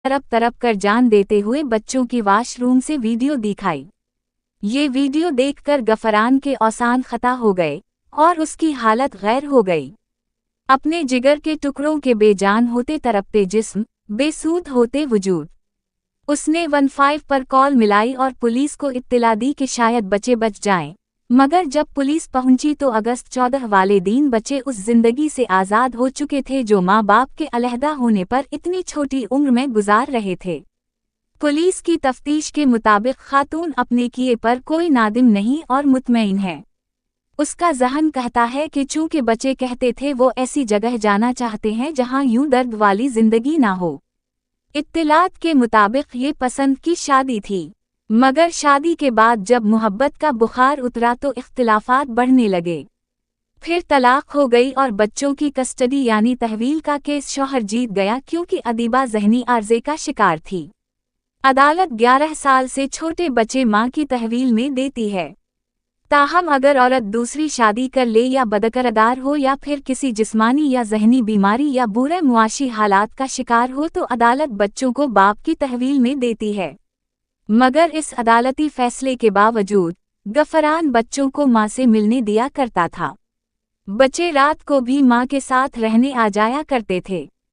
तरप तरप कर जान देते हुए बच्चों की वाशरूम से वीडियो दिखाई। ये वीडियो देखकर गफरान के औसान खता हो गए और उसकी हालत गैर हो गई। अपने जिगर के टुकड़ों के बेजान होते तरपते जिस्म, बेसूध होते वजूद, उसने 15 पर कॉल मिलाई और पुलिस को इत्तला दी कि शायद बच्चे बच जाएं। मगर जब पुलिस पहुंची तो अगस्त 14 वाले दिन बच्चे उस जिंदगी से आज़ाद हो चुके थे जो माँ बाप के अलहदा होने पर इतनी छोटी उम्र में गुजार रहे थे। पुलिस की तफ्तीश के मुताबिक खातून अपने किए पर कोई नादिम नहीं और मुतमईन है। उसका ज़हन कहता है कि चूंकि बच्चे कहते थे वो ऐसी जगह जाना चाहते हैं जहां यूं दर्द वाली जिंदगी ना हो। इत्तिलात के मुताबिक ये पसंद की शादी थी, मगर शादी के बाद जब मोहब्बत का बुखार उतरा तो इख्तिलाफात बढ़ने लगे। फिर तलाक हो गई और बच्चों की कस्टडी यानी तहवील का केस शौहर जीत गया क्योंकि अदीबा ज़हनी आर्जे का शिकार थी। अदालत 11 साल से छोटे बच्चे मां की तहवील में देती है। ताहम अगर औरत दूसरी शादी कर ले या बदकरार हो या फिर किसी जिस्मानी या ज़हनी बीमारी या बुरे मुआशी हालात का शिकार हो तो अदालत बच्चों को बाप की तहवील में देती है। मगर इस अदालती फैसले के बावजूद गफरान बच्चों को मां से मिलने दिया करता था। बच्चे रात को भी मां के साथ रहने आ जाया करते थे।